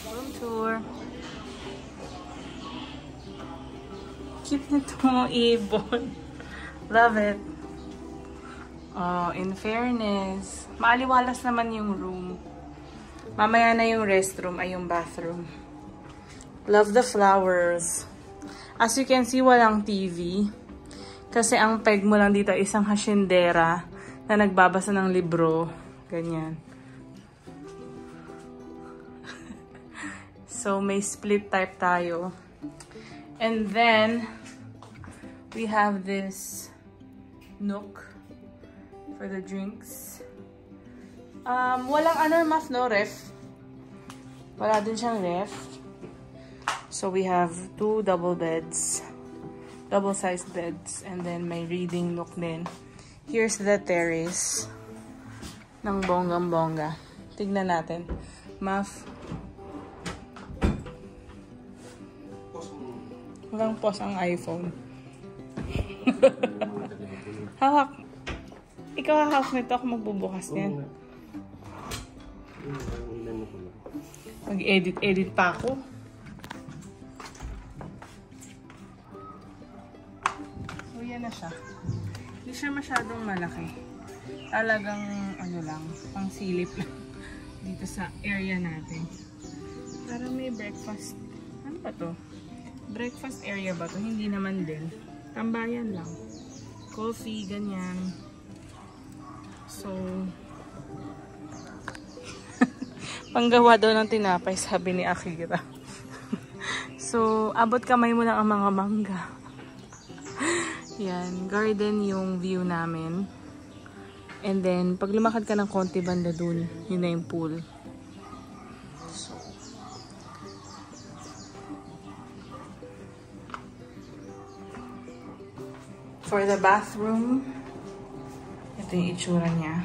Room tour. Cute nito mga ibon. Love it. Oh, in fairness, maaliwalas naman yung room. Mamaya na yung restroom ay yung bathroom. Love the flowers. As you can see, walang TV. Kasi ang peg mo lang dito ay isang hasyendera na nagbabasa ng libro. Ganyan. So, may split type tayo. And then, we have this nook for the drinks. Walang muff, no ref. Wala din siyang ref. So, we have 2 double beds. Double-sized beds. And then, may reading nook din. Here's the terrace ng bonggang-bongga. Tignan natin. Muff. Walang pause ang iPhone. Hawak. Ikaw hawak nito. Ako magbubukas niyan. Mag-edit pa ako. So, yan na siya. Hindi siya masyadong malaki. Talagang, ano lang, pang silip lang. Dito sa area natin. Parang may breakfast. Ano ba to? Breakfast area ba to? Hindi naman din. Tambayan lang. Coffee, ganyan. So, panggawa daw ng tinapay, sabi ni Akira. So, abot kamay mo lang ang mga mangga. Yan, garden yung view namin. And then, pag lumakad ka ng konti banda dun, yun na yung pool. For the bathroom, ito yung itsura niya.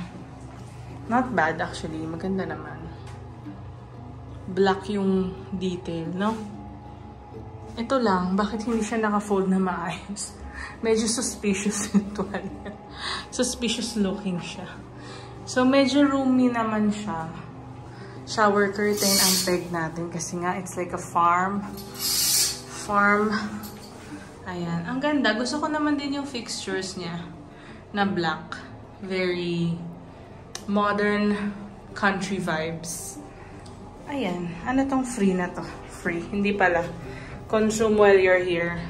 Not bad actually, maganda naman. Black yung detail, no? Ito lang, bakit hindi siya naka-fold na maayos? Medyo suspicious yung tuwalya. Suspicious looking siya. So, medyo roomy naman siya. Shower curtain ang peg natin kasi nga, it's like a farm. Ayan. Ang ganda. Gusto ko naman din yung fixtures niya na black. Very modern country vibes. Ayan. Ano tong free na to? Free. Hindi pala. Consume while you're here.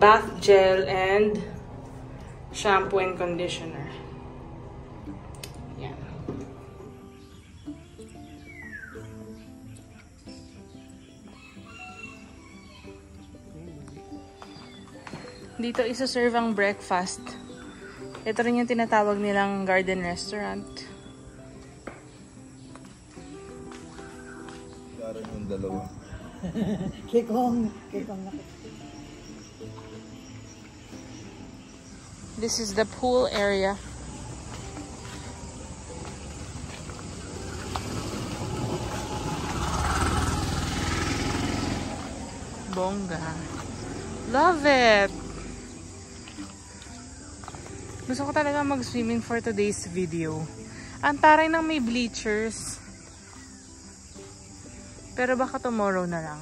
Bath gel and shampoo and conditioner. Ayan. Dito isa-serve ang breakfast. Ito rin yung tinatawag nilang garden restaurant. Karan yung dalawa. Kikong na. This is the pool area. Bongga. Love it! Gusto ko talaga mag-swimming for today's video. Ang taray ng may bleachers. Pero baka tomorrow na lang.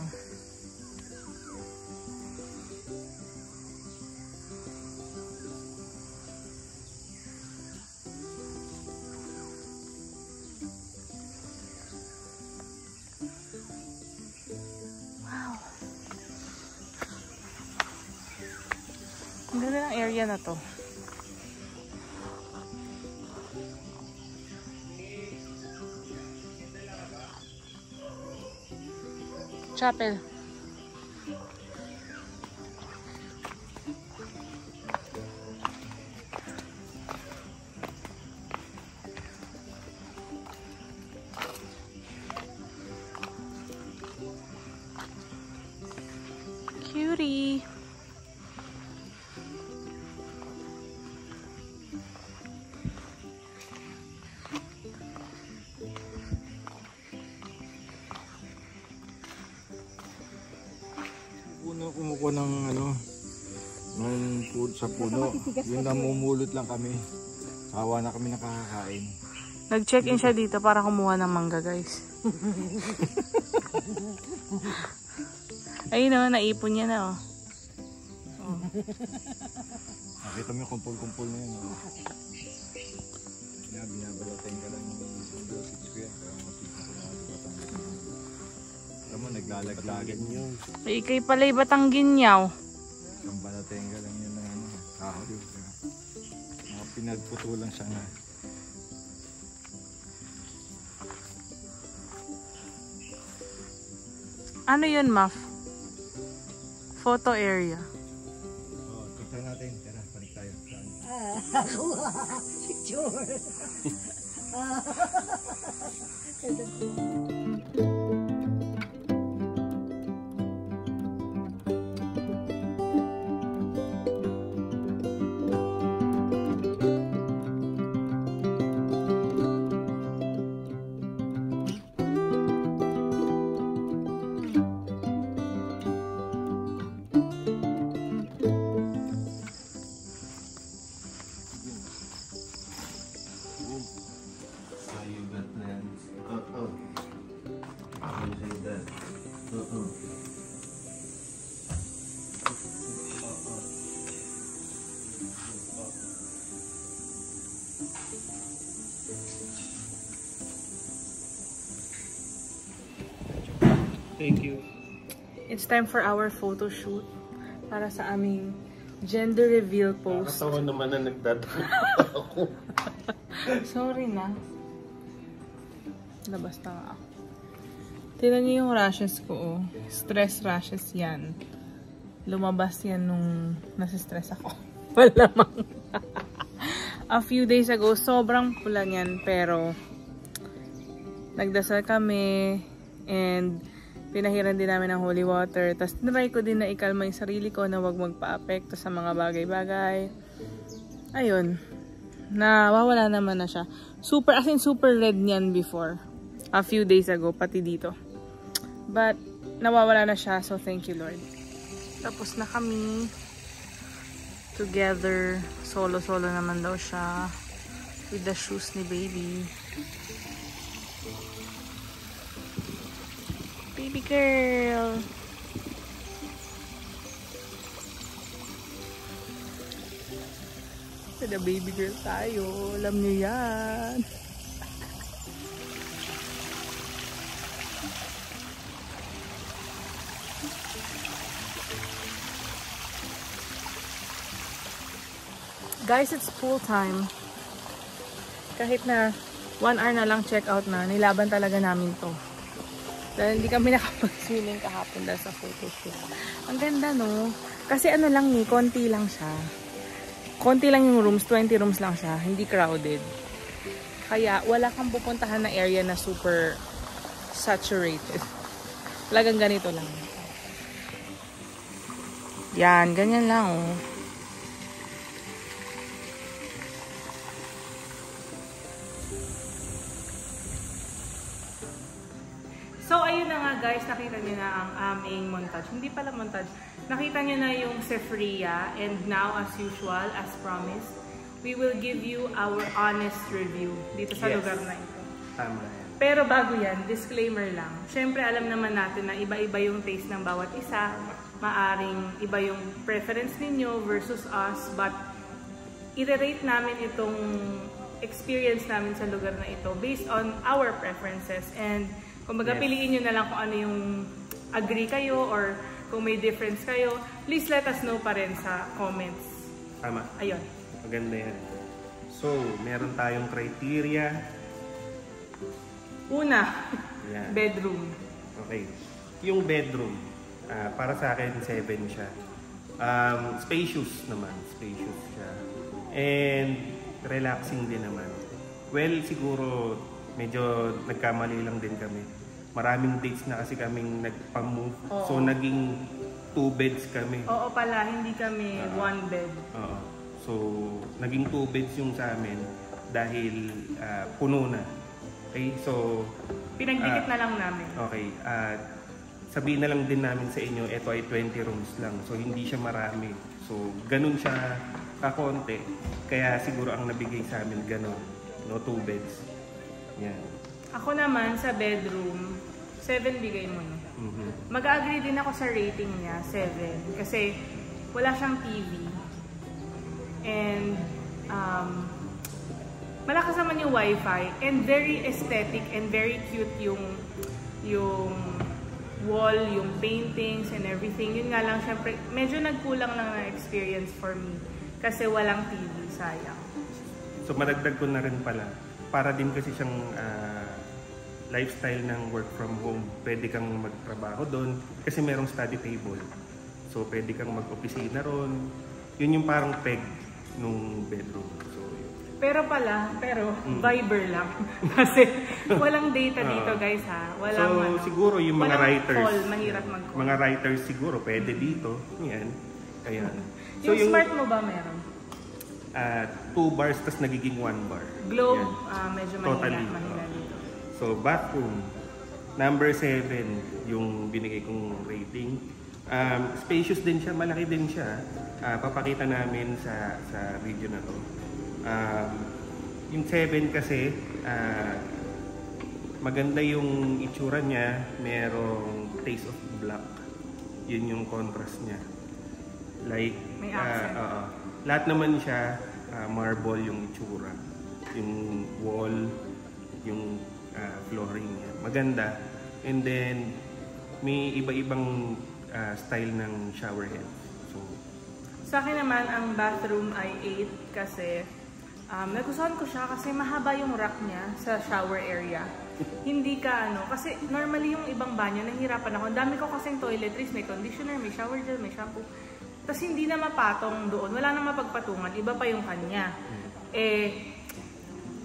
Wow. Ang ganda ng area na to. Chapel. Cutie. Kumukuha ng sa puno. Yung namumulot lang kami. Sawa na kami nakakakain. Nag-check-in siya dito para kumuha ng mangga, guys. Ayun o, naipon niya na Nakita mo yung kumpul-kumpul na yun. Binabalatan ka lang yung dosage ko yan. Alam mo, naglalaglagan yun. Ay, ikay pala'y Batangginyaw. Isang balaten ka lang yun ng kahoy. Mga pinagputulan siya na. Ano yun, Muff? Photo area. Tignan natin. Tara, panik tayo. Ako picture. Thank you. It's time for our photo shoot para sa aming gender reveal post. Nakatawa naman na nagdadala ako. Sorry na. Labas na nga ako. Tignan niyo yung rashes ko, oh. Stress rashes yan. Lumabas yan nung nasistress ako. Malamang. A few days ago, sobrang pula niyan, pero nagdasal kami and pinahiran din namin ng holy water. Tapos tinry ko din na ikalma yung sarili ko na wag magpa-apekto sa mga bagay-bagay. Ayun. Nawawala naman na siya. Super, as in super red niyan before. A few days ago, pati dito. But, nawawala na siya. So, thank you, Lord. Tapos na kami. Together. Solo-solo naman daw siya. With the shoes ni baby. Baby girl. Kada baby girl tayo. Alam niyo yan. Guys, it's pool time. Kahit na 1 hour na lang check out na, nilaban talaga namin to. Dahil hindi kami nakapag-swimming kahapon dahil sa photoshoot. Ang ganda, no? Kasi ano lang eh, konti lang siya. Konti lang yung rooms, 20 rooms lang siya. Hindi crowded. Kaya wala kang pupuntahan na area na super saturated. Talagang ganito lang. Yan, ganyan lang, oh. So, ayun na nga guys, nakita nyo na ang aming montage. Hindi pala montage. Nakita nyo na yung Sephria. And now, as usual, as promised, we will give you our honest review dito sa lugar na ito. Tama yan. Pero bago yan, disclaimer lang. Siyempre, alam naman natin na iba-iba yung taste ng bawat isa. Maaring iba yung preference ninyo versus us. But, i-rate namin itong experience namin sa lugar na ito based on our preferences. And kung piliin nyo na lang kung ano yung agree kayo or kung may difference kayo, please let us know pa rin sa comments. Tama. Ayun. Maganda yan. So, meron tayong criteria. Una, Yan. bedroom. Okay. Yung bedroom, para sa akin, 7 siya. Spacious naman. Spacious siya. And relaxing din naman. Well, siguro medyo nagkamali lang din kami. Maraming dates na kasi kaming nagpa-move. So, naging 2 2 beds kami. Oo pala, hindi kami 1 bed. Oo. So, naging 2 beds yung sa amin dahil puno na. Okay, so... Pinagdikit na lang namin. Okay, sabihin na lang din namin sa inyo, ito ay 20 rooms lang. So, hindi siya marami. So, ganun siya kakonti. Kaya siguro ang nabigay sa amin ganun. No, 2 beds. Yan. Ako naman sa bedroom, 7 bigay mo no. Mag-agree din ako sa rating niya, 7. Kasi wala siyang TV. And malakas naman yung wifi. And very aesthetic and very cute yung wall, yung paintings and everything. Yun nga lang, syempre, medyo nagkulang lang na experience for me. Kasi walang TV, sayang. So madagdag ko na rin pala, para din kasi siyang lifestyle ng work from home. Pwede kang magtrabaho doon kasi merong study table. So pwede kang mag-opisina ron. Yun yung parang peg nung bedroom. So, yun. Pero Viber lang. Kasi walang data dito guys ha. Walang siguro yung mga writers. Call, mahirap mag-call. Mga writers siguro pwede dito. Yan. Kaya. So, yung smart mo ba meron? 2 bars tas nagiging 1 bar. Globe, medyo Totally. mahina dito. So bathroom, number 7 yung binigay kong rating. Spacious din siya, malaki din siya. Papakita namin sa video na to. Yung 7 kasi, maganda yung itsura niya, merong taste of black. Yun yung contrast niya. Like, may accent. Lahat naman siya marble yung itsura. Yung wall, yung flooring niya. Maganda. And then, may iba-ibang style ng shower head. So, sa akin naman, ang bathroom ay 8 kasi nagustuhan ko siya kasi mahaba yung rack niya sa shower area. Hindi ka kasi normally yung ibang banyo, nahihirapan ako. Ang dami ko kasing toiletries, may conditioner, may shower gel, may shampoo. Tapos hindi na mapatong doon, wala na mapagpatungan, iba pa yung kanya.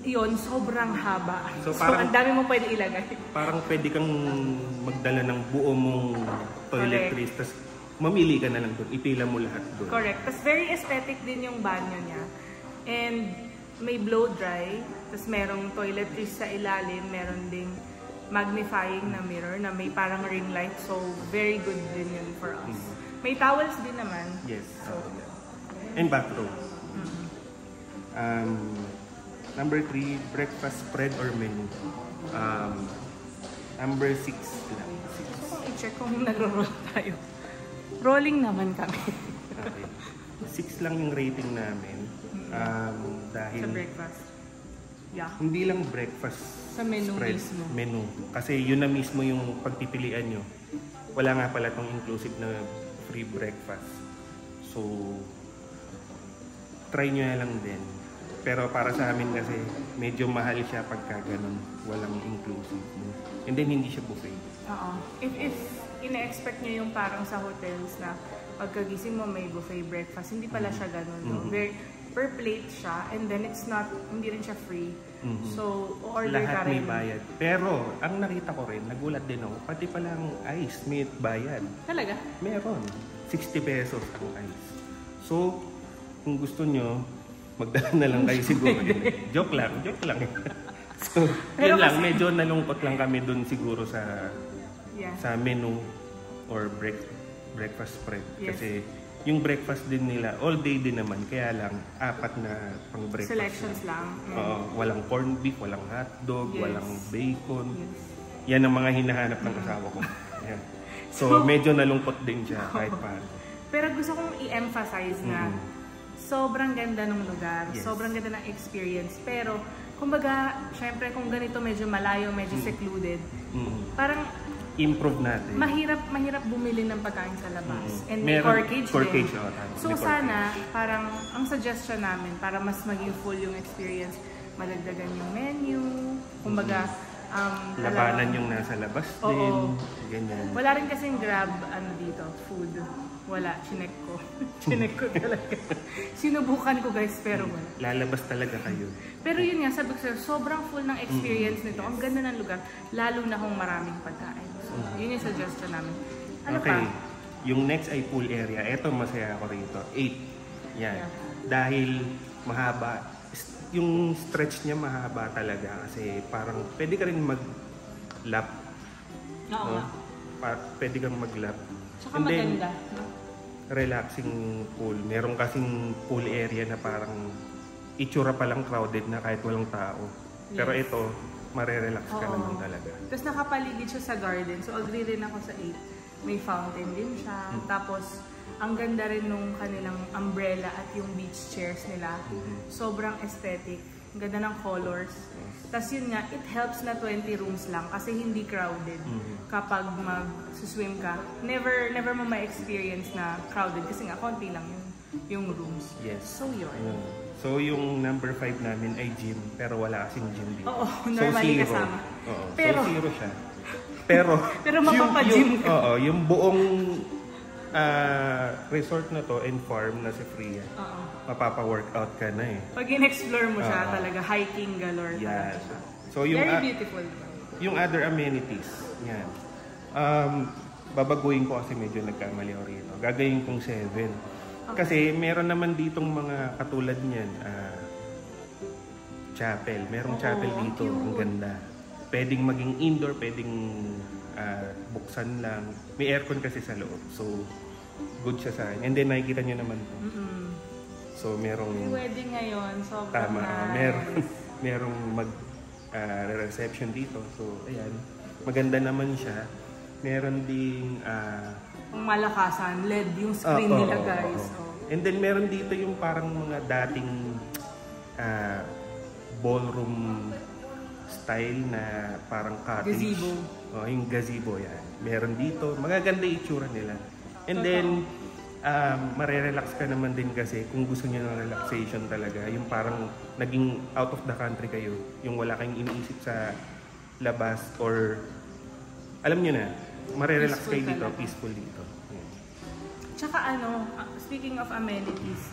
Yun, sobrang haba. So ang dami mo pwede ilagay. Parang pwede kang magdala ng buo mong toiletries, tapos mamili ka na lang doon, ipila mo lahat doon. Correct. Tapos very aesthetic din yung banyo niya. And may blow dry, tapos merong toiletries sa ilalim, meron ding magnifying na mirror na may parang ring light. So very good din yun for us. May towels din naman. Yes. So, and bathroom. Number 3, breakfast spread or menu. Number 6 lang. Gusto kong i-check kung nagro-roll tayo. Rolling naman kami. Okay. 6 lang yung rating namin. Dahil sa breakfast. Yeah. Hindi lang breakfast sa menu spread, mismo. Menu. Kasi yun na mismo yung pagpipilian nyo. Wala nga pala tong inclusive na free breakfast. So, try nyo na lang din. Pero para sa amin kasi, medyo mahal siya pagka ganun. Walang inclusive. And then, hindi siya buffet. If ina-expect nyo yung parang sa hotels na pagkagising mo may buffet breakfast, hindi pala siya ganun. No? Per plate siya, and then it's not, hindi rin siya free. So, order ka lahat rin. may bayad. Pero, ang nakita ko rin, nagulat din ako, pati palang ice may bayad. Talaga? Meron. 60 pesos ang ice. So, kung gusto nyo, magdala na lang kayo siguro. Joke lang. So, yun lang, medyo nalungkot lang kami dun siguro sa sa menu or breakfast spread. Yes. Kasi yung breakfast din nila, all day din naman, kaya lang 4 na pang breakfast. Selections lang. Walang corned beef, walang hotdog, walang bacon. Yes. Yan ang mga hinahanap ng asawa ko. Yan. So, medyo nalungkot din siya kahit paano. Pero gusto kong i-emphasize na sobrang ganda ng lugar, sobrang ganda ng experience. Pero, kumbaga, syempre kung ganito medyo malayo, medyo secluded, parang improve natin. Mahirap bumili ng pagkain sa labas. And may corkage din. may So sana, parang ang suggestion namin, para mas maging full yung experience, madagdagan yung menu, kumbaga, labanan yung nasa labas din, ganyan. Wala rin kasing grab, dito, food. Wala, chinek ko. Chinek ko talaga. Sinubukan ko guys, pero wala. Lalabas talaga kayo. Pero yun nga, sabi ko sa'yo, sobrang full ng experience nito. Ang ganda ng lugar, lalo na kung maraming pagkain. So, yun yung suggestion namin. Ano pa? Yung next ay pool area. Ito masaya ako rito. 8. Yan. Yeah. Dahil mahaba. Yung stretch niya mahaba talaga kasi parang pwede ka rin mag-lap. Oo nga. Pwede kang mag-lap. Tsaka maganda. Relaxing pool. Meron kasing pool area na parang itsura pa lang crowded na kahit walang tao. Yes. Pero ito, marerelax ka naman talaga. Tapos nakapaligid siya sa garden. So agree rin ako sa 8. May fountain din siya. Tapos ang ganda rin nung kanilang umbrella at yung beach chairs nila. Sobrang aesthetic. Ang ganda ng colors. Tapos yun nga, it helps na 20 rooms lang kasi hindi crowded. Kapag mag-swim ka, never mo ma-experience na crowded kasi nga konti lang yung rooms. Yes. So yun. So yung number 5 namin ay gym, pero wala kasing gym dito. Oo, normally so, kasama. Oo. Pero, so zero siya. Pero mapapag-gym ka. Yung buong resort na to and farm na si Freya. Mapapa-workout ka na eh. Pag in-explore mo siya talaga, hiking galore talaga siya. So yung very beautiful. Yung other amenities, yan. Babaguhin ko kasi medyo nagkamali ako rito. Gagawin kong 7. Okay. Kasi meron naman ditong mga katulad niyan, chapel. Merong chapel dito, ang ganda. Pwedeng maging indoor, pwedeng buksan lang. May aircon kasi sa loob. So, good siya sa akin. And then, nakikita nyo naman ito. So, merong... Wedding ngayon, sobrang nice. Merong reception dito. So, ayan. Maganda naman siya. Meron ding... malakasan, LED yung screen nila, guys. And then, meron dito yung parang mga dating ballroom style na parang cottage. Gazebo. Yung gazebo yan. Meron dito. Magaganda yung itsura nila. And then, marerelax ka naman din kasi kung gusto niyo ng relaxation talaga. Yung parang naging out of the country kayo. Yung wala kayong iniisip sa labas or alam niyo na, marerelax kayo dito. Peaceful dito. Yeah. Tsaka speaking of amenities,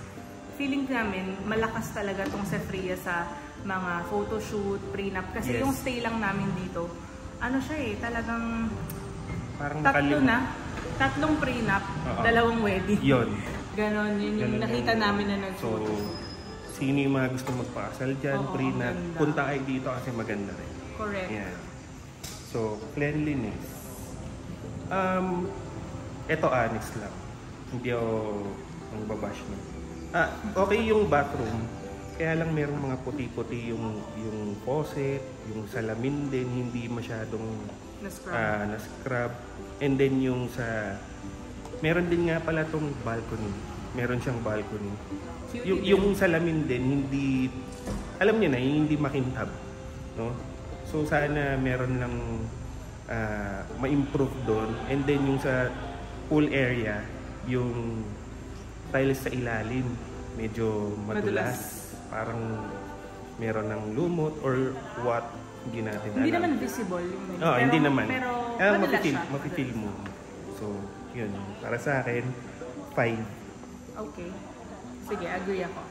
feeling namin malakas talaga tong sa Freya sa mga photoshoot, prenup. Kasi yung stay lang namin dito, siya talagang parang tatlong prenup, 2 wedding. Yun. Ganon, yun yung nakita namin na nag-photo. So, sino yung mga gusto magpakasal dyan, prenup, punta kayo dito kasi maganda rin. Correct. Yeah. So, cleanliness. Ito honest lang. Hindi ako ang babash na. Okay yung bathroom. Kaya lang merong mga puti-puti yung faucet, yung salamin din, hindi masyadong na-scrub. And then yung meron din nga pala tong balcony. Meron siyang balcony. Yung salamin din, hindi, alam niyo na, hindi makintab. No? So sana meron lang ma-improve doon. And then yung sa pool area, yung tiles sa ilalim, medyo madulas. Parang meron ng lumot or what, hindi natin alam. Hindi naman visible yung hindi naman. Pero madulas siya. Mapipil mo. So, yun. Para sa akin, 5. Okay. Sige, agree ako.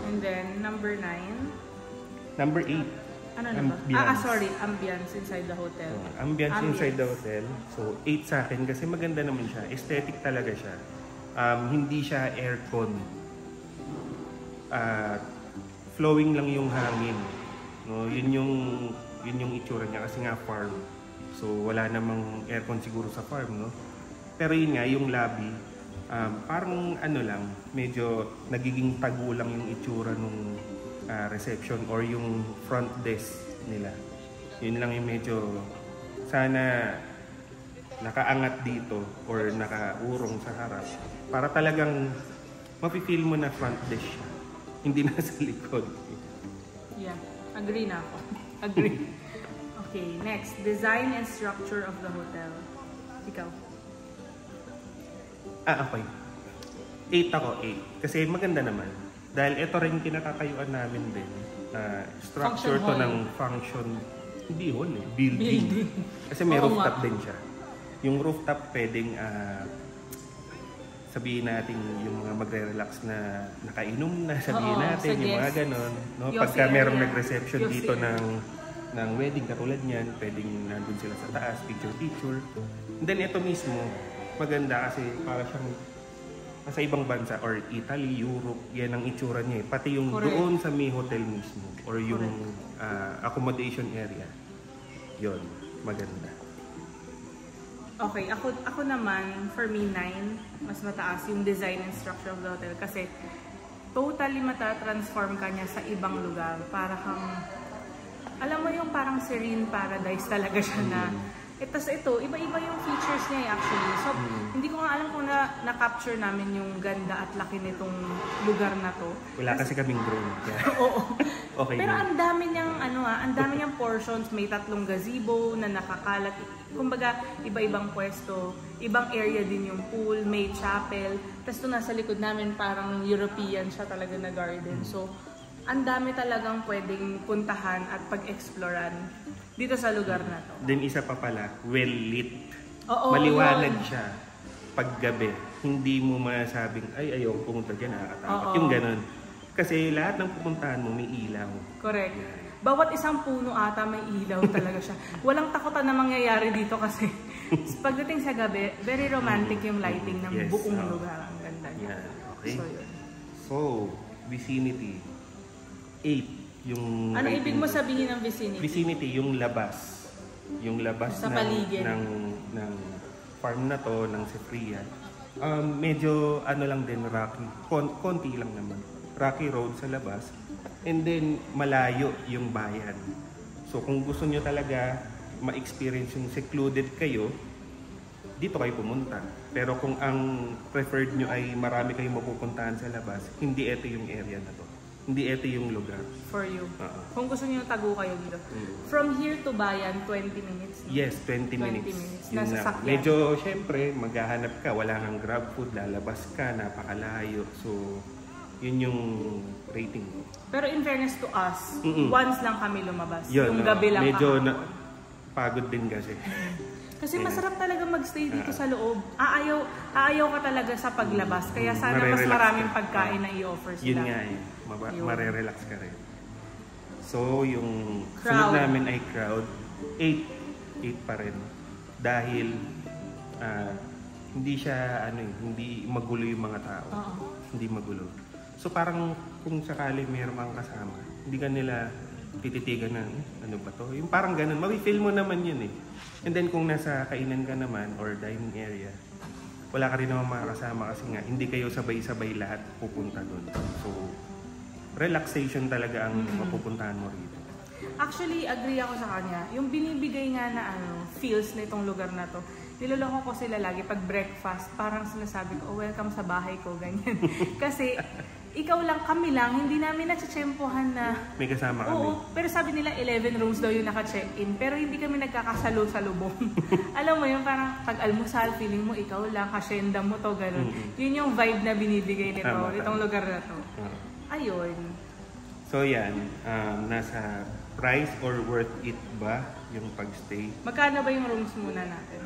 And then, number 9. Number 8. Ano na ba? Sorry. Ambience inside the hotel. Ambience inside the hotel. So, 8 sa akin kasi maganda naman siya. Aesthetic talaga siya. Hindi siya aircon. Flowing lang yung hangin. No, yun yung itsura niya kasi nga farm. So wala namang aircon siguro sa farm, no. Pero yun nga yung lobby, parang lang, medyo nagiging tago lang yung itsura nung reception or yung front desk nila. Yun lang yung medyo sana nakaangat dito or nakaurong sa harap para talagang mapi-feel mo na front desk siya. Hindi na sa likod. Yeah, agree na ako. Agree. Okay, next. Design and structure of the hotel. Ikaw? Okay. 8 ako, 8. Kasi maganda naman. Dahil ito rin kinakatayuan namin din. Structure to ng function. Hindi hall eh. Building. Kasi may rooftop din siya. Yung rooftop pwedeng sabihin natin yung mga magre-relax na nakainom na, sabihin natin yung mga ganon. No? Pagka merong nag-reception dito ng wedding katulad niyan, pwedeng nandun sila sa taas, picture. And then ito mismo, maganda kasi para siyang sa ibang bansa or Italy, Europe, yan ang itsura niya eh. Pati yung Correct. doon sa may hotel mismo or yung accommodation area. Yon, maganda. Okay, ako naman, for me, 9. Mas mataas yung design and structure of the hotel. Kasi totally matatransform ka niya sa ibang lugar. Para kang, alam mo yung parang serene paradise talaga siya na. Tapos ito, iba-iba yung features niya actually. So, hindi ko nga alam kung na-capture namin yung ganda at laki nitong lugar na to. Wala kasi kaming drone. Yeah. Oo. Okay. Pero ang dami niyang ang dami niyang portions, may 3 gazebo na nakakalat. Kumbaga, iba-ibang pwesto, ibang area din yung pool, may chapel. Tapos ito nasa likod namin parang European siya talaga na garden. So, ang dami talagang pwedeng puntahan at pag-exploran dito sa lugar na to. Then isa pa pala, well lit. Oo, maliwanag yun. siya paggabi. Hindi mo masabing, ay ayaw pumunta dyan, nakakatakot. Oo. Yung ganun. Kasi lahat ng pupuntahan mo may ilaw. Correct. Bawat isang puno ata may ilaw talaga siya. Walang takutan na mangyayari dito kasi pagdating sa gabi, very romantic yung lighting ng Yes, buong oo. lugar. Ang ganda niya. Yan, okay. So, yun. So, vicinity. 8. Yung Ano rating ibig mo ko. sabihin ng vicinity? Vicinity, yung labas. Yung labas Sa paligid. ng farm na to, ng Sefria. Medyo ano lang din, rocky. Konti lang naman. Rocky road sa labas. And then, malayo yung bayan. So, kung gusto nyo talaga ma-experience yung secluded kayo, dito kayo pumunta. Pero kung ang preferred nyo ay marami kayong mapupuntahan sa labas, hindi ito yung area na to. Hindi ito yung lugar. For you. Oo. Kung gusto niyo tago kayo dito. From here to Bayan, 20 minutes. No? Yes, 20 20 minutes. minutes. Yun Nasa lang. sakyan. Medyo, syempre, maghahanap ka. Wala kang grab food, lalabas ka, napakalayo. So, yun yung rating ko. Pero in fairness to us, once lang kami lumabas. Yun, yung gabi lang medyo kahapon. pagod din kasi. Kasi masarap talaga magstay dito sa loob. Aayaw ka talaga sa paglabas. Kaya sana mas Marerelax maraming ka. pagkain na i-offer sila. Yun nga eh. Yun. Marerelax ka rin. So, yung Crowd. sunod namin ay crowd. 8 pa rin. Dahil hindi siya, hindi magulo yung mga tao. Oo. Hindi magulo. So, parang kung sakali mayroon kang kasama, hindi ka nila tititigan na, ano ba to? Yung parang ganun. Mawi-feel mo naman yun eh. And then kung nasa kainan ka naman or dining area, wala ka rin naman makakasama kasi nga hindi kayo sabay-sabay lahat pupunta doon. So, relaxation talaga ang mapupuntahan mo rito. Actually, agree ako sa kanya. Yung binibigay nga na feels nitong lugar na to, niloloko ko sila lagi pag breakfast, parang sinasabi ko, oh, welcome sa bahay ko, ganyan. Kasi, ikaw lang, kami lang, hindi namin natsetsempohan na... May kasama kami. Oo, pero sabi nila 11 rooms daw yung naka-check-in, pero hindi kami nagkakasalo-salubong. Alam mo yun, parang pag-almusal, feeling mo ikaw lang, kasyenda mo to, gano'n. Yun yung vibe na binibigay nito, Tama, itong tama. lugar na to. Ayun. So yan, nasa price or worth it ba yung pagstay? Magkano ba yung rooms muna natin?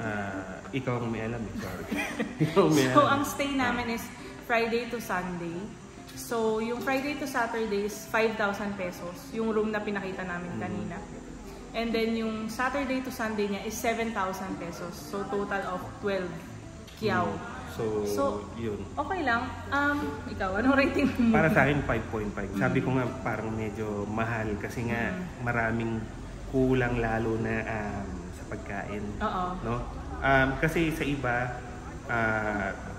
Ikaw ang may alam eh, sorry. Ikaw ang may So, alam. ang stay namin is Friday to Sunday. So, yung Friday to Saturday is 5,000 pesos. Yung room na pinakita namin kanina. And then, yung Saturday to Sunday niya is 7,000 pesos. So, total of 12 kiyaw. So, yun. Okay lang. Ikaw, anong rating mo? Para sa akin, 5.5. Sabi ko nga, parang medyo mahal kasi nga maraming kulang lalo na sa pagkain. Oo. No? Kasi sa iba,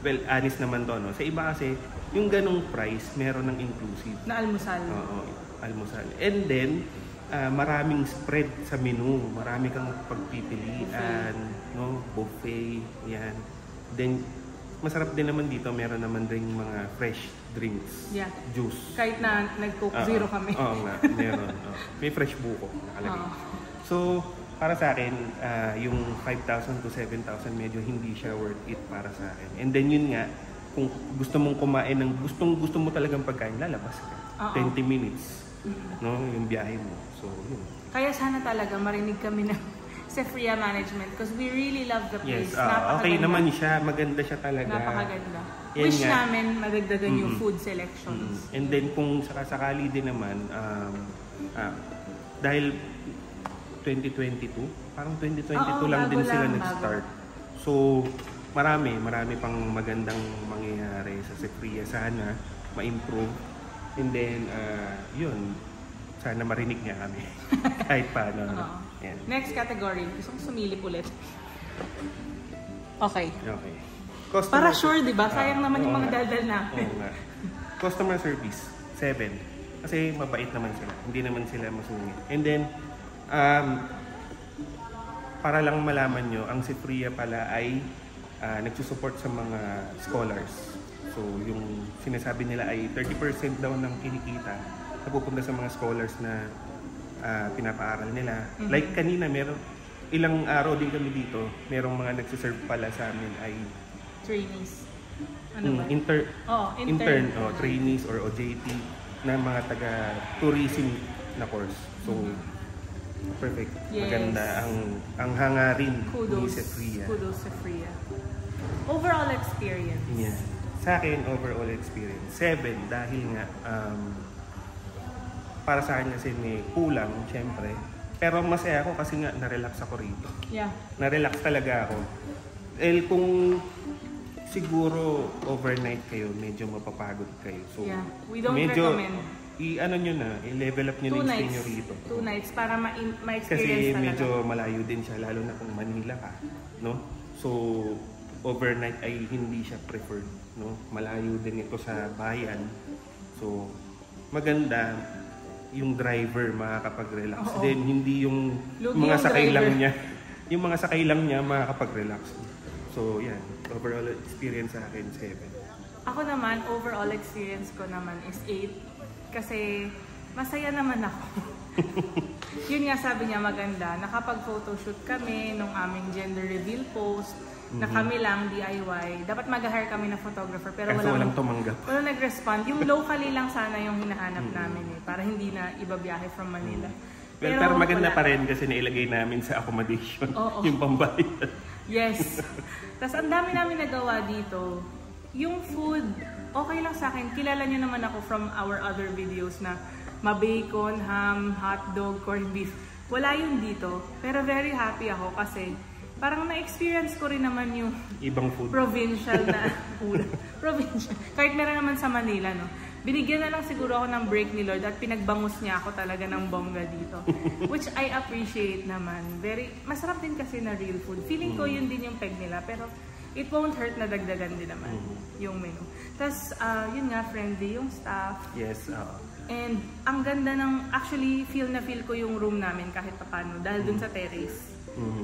well, honest naman to, no? Sa iba kasi, yung ganong price, meron ng inclusive. Na almusal. Oo, almusal. And then, maraming spread sa menu. Marami kang pagpipilian, no? Buffet, yan. Then, masarap din naman dito, meron naman rin mga fresh drinks, Yeah. juice. Kahit na nag-coke zero kami. Oo nga, meron. May fresh buko nakalagay. Oo. So, para sa akin, yung 5,000 to 7,000 medyo hindi siya worth it para sa akin. And then yun nga, kung gusto mong kumain ng gusto mo talagang pagkain, lalabas ka. 20 minutes, no, yung biyahe mo. So, yun. Kaya sana talaga marinig kami ng Sefria management because we really love the place. Yes, Napakaganda. okay naman siya, maganda siya talaga. Napakaganda. Yan Wish nga. namin madagdagan yung food selections. And then kung sakasakali din naman, dahil 2022, parang 2022 Oo, lang bago din sila lang, nag-start. So, marami pang magandang mangyayari sa Sefria. Sana ma-improve. And then, yun, sana marinig niya kami. Kahit paano. Yan. Next category. Gusto kong sumilip ulit. Okay. Okay. Para sure, di ba? Sayang naman yung mga daldal namin. Oo nga. Customer service, 7. Kasi mabait naman sila. Hindi naman sila masungit. And then, para lang malaman nyo, ang Sefria pala ay nagsusupport sa mga scholars. So, yung sinasabi nila ay 30% daw ng kinikita napupunta sa mga scholars na pinapaaral nila. Like kanina, ilang araw din kami dito, merong mga nagsiserve pala sa amin ay trainees. Ano ba? Intern, trainees or OJT na mga taga-tourism na course. So, perfect. Yes. Maganda ang hangarin ni Sefria. Kudos Sefria. Overall experience. Yeah. Sa akin, overall experience, 7 dahil nga para sa akin kasi may kulang, syempre. Pero masaya ako kasi nga na-relax ako rito. Yeah. Na-relax talaga ako. Kung siguro overnight kayo, medyo mapapagod kayo. So, yeah. We don't medyo, recommend. I-level up nyo na yung stay nyo rito. 2 nights para ma-experience kasi talaga. medyo malayo din siya, lalo na kung Manila ka. No? So, overnight ay hindi siya preferred. No? Malayo din ito sa bayan. So, maganda yung driver makakapag-relax. Then, hindi yung mga sakay lang niya. Yung mga sakay lang niya makakapag-relax. So, yan. Overall experience sa akin, 7. Ako naman, overall experience ko naman is 8. Kasi masaya naman ako. Yun nga sabi niya maganda. Nakapag-photoshoot kami nung aming gender reveal post. Na kami lang, DIY. Dapat mag-hire kami na photographer. Pero walang tumanggap. Walang nag-respond. Yung locally lang sana yung hinahanap namin eh. Para hindi na ibabiyahe from Manila. Pero maganda pa rin kasi nailagay namin sa accommodation. Yung pambayad. Yes. Tapos ang dami namin nagawa dito. Yung food, okay lang sa akin. Kilala nyo naman ako from our other videos na ma-bacon, ham, hotdog, corned beef. Wala yun dito. Pero very happy ako kasi parang na-experience ko rin naman yung ibang food. Provincial na food. Provincial. Kahit meron naman sa Manila, no? Binigyan na lang siguro ako ng break ni Lord at pinagbangus niya ako talaga ng bongga dito. Which I appreciate naman. Masarap din kasi na real food. Feeling ko yun din yung peg nila. Pero it won't hurt na dagdagan din naman yung menu. Tapos, yun nga, friendly yung staff. Yes, And ang ganda ng, actually, feel ko yung room namin kahit paano. Dahil dun sa terrace.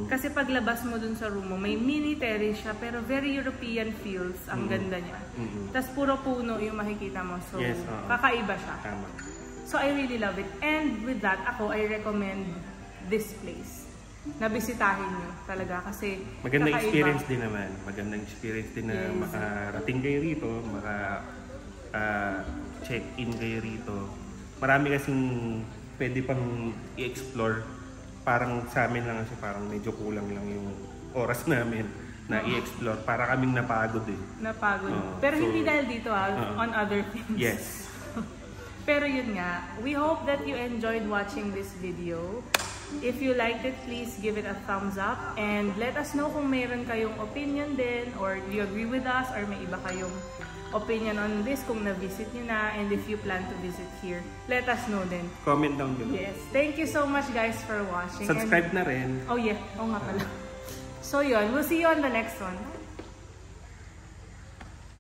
Kasi paglabas mo dun sa room mo, may mini terrace siya, pero very European feels. Ang ganda niya. Tapos puro puno yung makikita mo. So, yes, kakaiba siya. Tama. So, I really love it. And with that, I recommend this place. Nabisitahin nyo talaga kasi magandang kakaiba. Experience din naman. Magandang experience din na makarating kayo rito, check-in kayo rito. Marami kasing pwede pang i-explore. Parang sa amin lang kasi parang medyo kulang lang yung oras namin na i-explore. Para kaming napagod eh. Napagod. Pero so, hindi dahil dito on other things. Yes. Pero yun nga, we hope that you enjoyed watching this video. If you liked it, please give it a thumbs up and let us know kung mayroon kayong opinion din or do you agree with us or may iba kayong opinion on this kung na-visit nyo na and if you plan to visit here. Let us know din. Comment down below. Yes. Thank you so much guys for watching. Subscribe na rin. Oh yeah. Oo nga pala. So yun, we'll see you on the next one.